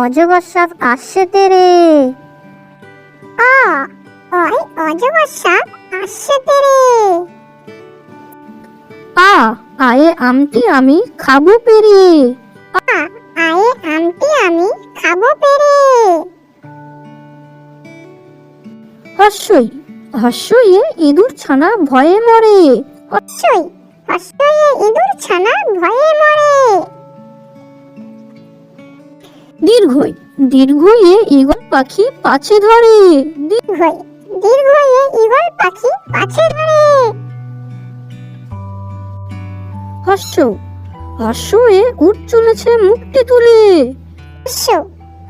অজগর সাপ আসছে তেরে। ওই অজগর সাপ আসছে তেরে। আয়ে আমটি আমি খাবো পেরে। আয়ে আমটি আমি খাবো পেরে। হস্যই হস্যইয়ে ইঁদুর ছানা ভয়ে মরে। হস্যই হস্যইয়ে ইঁদুর ছানা ভয়ে মরে। দীর্ঘই দীর্ঘইয়ে ঈগল পাখি পাছে ধরে। দীর্ঘই দীর্ঘইয়ে ঈগল পাখি পাছে ধরে। হস্য হস্যয়ে উঠ চলেছে মুখটি তুলে। হস্য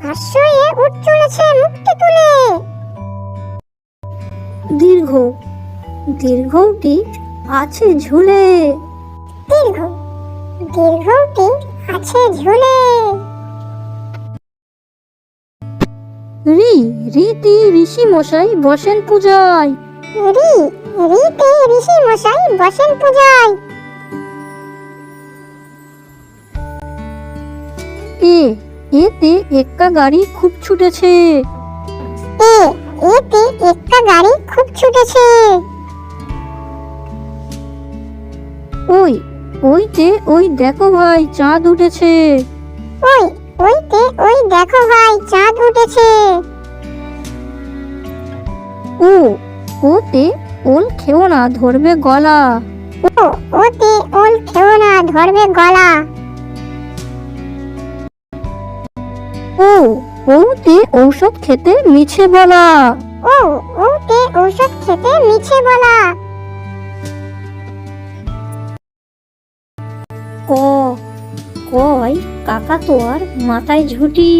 হস্যইয়ে উঠ চলেছে মুখটি তুলে। দীর্ঘ দীর্ঘটি আছে ঝুলে। দীর্ঘ দীর্ঘটি আছে ঝুলে। রীতি ঋষি মশাই বসেন পূজায়। রীতে ঋষি মশাই বসেন পূজায়। এতে এক্কা গাড়ি খুব ছুটেছে। এতে একটা গাড়ি খুব ছুটেছে। ওইতে ওই দেখো ভাই চাঁদ উঠেছে। ওইতে ওই দেখো ভাই চাঁদ উঠেছে। ওতে ওল খেও না ধরবে গলা। ওতে ওল খেও না ধরবে গলা। ওতে ঔষধ খেতে মিছে বলা। ওতে ঔষধ খেতে মিছে বলা। কয় কাকা তোয়ার মাথায় ঝুটি।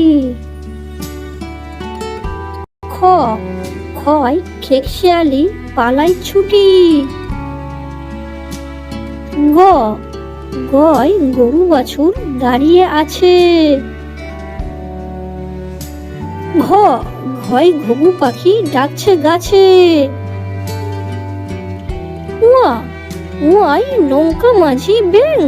খয় খেকশিয়ালি পালাই ছুটি। গয় গরু বাছুর দাঁড়িয়ে আছে। ঘয় ঘুঘু পাখি ডাকছে গাছে। ওয়াই নৌকা মাঝি বেং।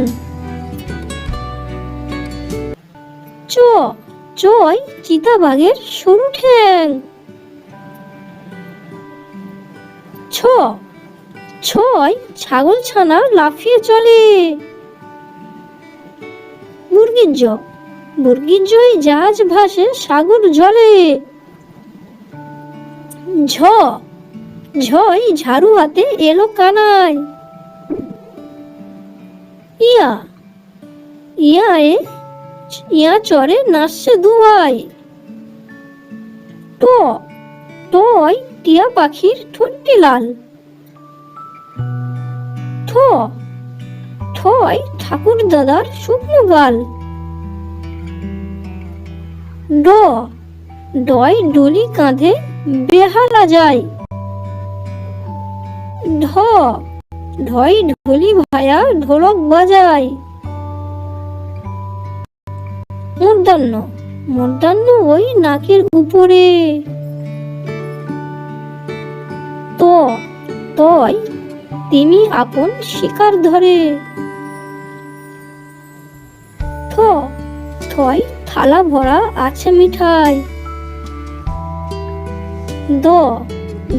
চয় চিতাবাঘের সরু ঠ্যাং। ছয় ছাগল ছানা লাফিয়ে চলে। মুরগির জয় জাহাজ ভাসে সাগর জলে। ঝয় ঝাড়ু হাতে এলো কানায়। ইয়া চরে নাচছে দুভাই। টয় টিয়া পাখির ঠোঁটটি লাল। ঠয় ঠাকুর দাদার শুকনো গাল। ডয় ডলি কাঁধে বেহালা যায়। ঢয় ঢলি ভায়া ঢোলক বাজায়। মূর্ধন্য ওই নাকের উপরে। তয় তিনি আপন শিকার ধরে। থয় থালা ভরা আছে মিঠাই।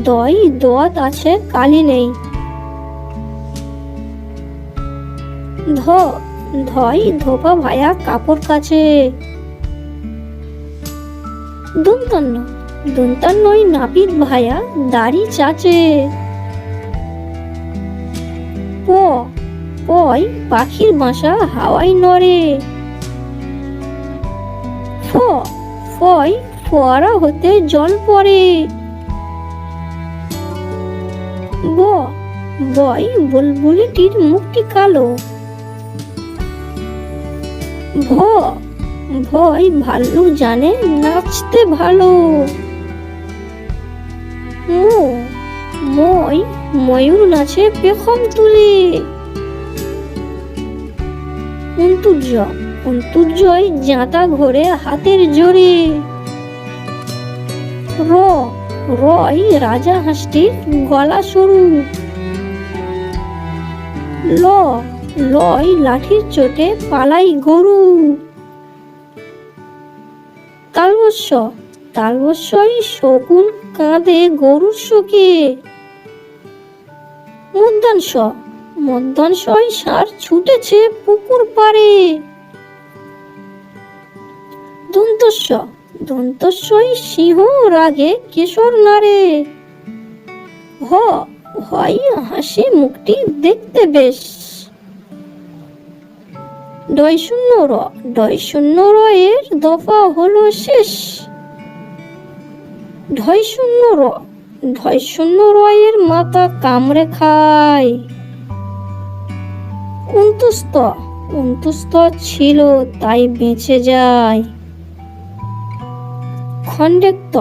দয় দোয়াত আছে কালি নেই। ধয় ধোপা ভায়া কাপড় কাছে। দন্তান্নই নাপিত ভায়া দাড়ি চাচে। পয় পাখির বাসা হাওয়ায় নড়ে। ফয় ফোয়ারা হতে জল পড়ে। বয় বুলবুলিটির মুখটি কালো। ভয় ভাল্লুক জানে নাচতে ভালো। ময়ূর নাচে পেখম তুলে। অন্তর্জয় জাঁতা ঘোরে হাতের জোরে। রয় রাজা হাঁসটির গলা সরু। লয় লাঠির চোটে পালাই গরু। তালবস্য, তালবস্যই শকুন কাঁধে গরুর শোকে। মধ্যাংশ, মধ্যাংশই ষাঁড় ছুটেছে পুকুর পাড়ে। দন্তস্য, দন্তস্যই সিংহ রাগে কেশর নাড়ে। হ, হয় হাসি মুখটি দেখতে বেশ। ডয় শূন্য র, ডয় শূন্য র এর দফা হলো শেষ। ঢয় শূন্য র, ঢয় শূন্য র এর মাথা কামড়ে খায়। অন্তুস্ত, অন্তুস্ত ছিল তাই বেঁচে যায়। খণ্ডেক্ত,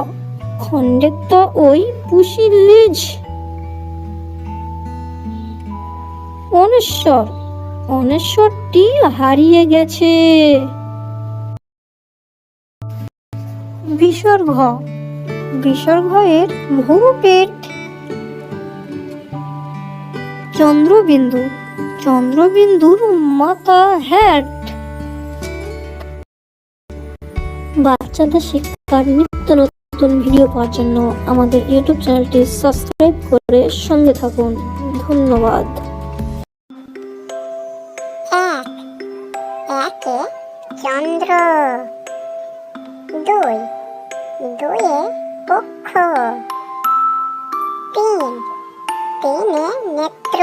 খণ্ডেক্ত ওই পুষির লেজ। অনেশ্বর, অনেশ্বরটি হারিয়ে গেছে। বিসর্গ, বিসর্গ এর ভূ পেট। চন্দ্রবিন্দু, চন্দ্রবিন্দুর মাথা হ্যাট। বাচ্চাদের শিক্ষার নিত্য নতুন ভিডিও পাওয়ার জন্য আমাদের ইউটিউব চ্যানেলটি সাবস্ক্রাইব করে সঙ্গে থাকুন। ধন্যবাদ। এক, একে চন্দ্র। দুই, দুয়ে পক্ষ। তিন, তিনে নেত্র।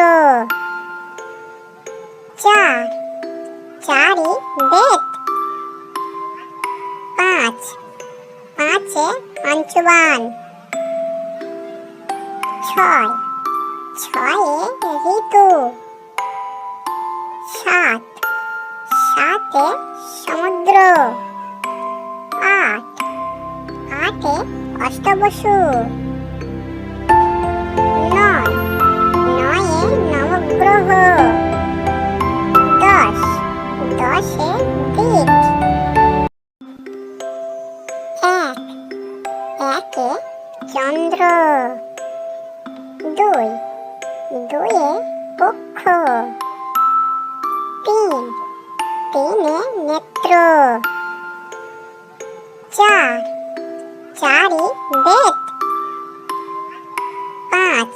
চার, চারি বেদ। পাঁচ, পাঁচে পঞ্চবান। ছয়, ছয়ে ঋতু। সাত, সাতে সমুদ্র। আট, আটে অষ্টবসু। নয়, নয়ে নবগ্রহ। দশ, দশে দিক। এক, একে চন্দ্র। দুই, দুয়ে পক্ষ। তিন, তিনে নেত্র। চার, চারি বেদ। পাঁচ,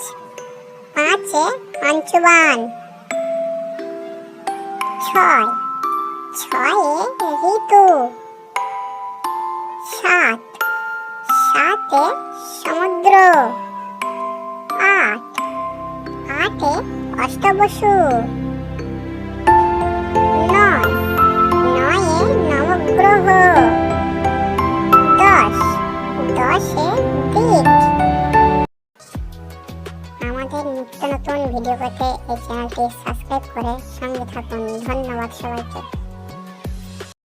পাঁচে পঞ্চবান। ছয়, ছয়ে ঋতু। সাত, সাতে সমুদ্র। আট, আটে অষ্টবসু। নয়, নয়ে নবগ্রহ। দশ, দশে দিক। আমাদের নিত্য নতুন ভিডিও পেতে এই চ্যানেলটি সাবস্ক্রাইব করে সঙ্গে থাকুন। ধন্যবাদ সবাইকে।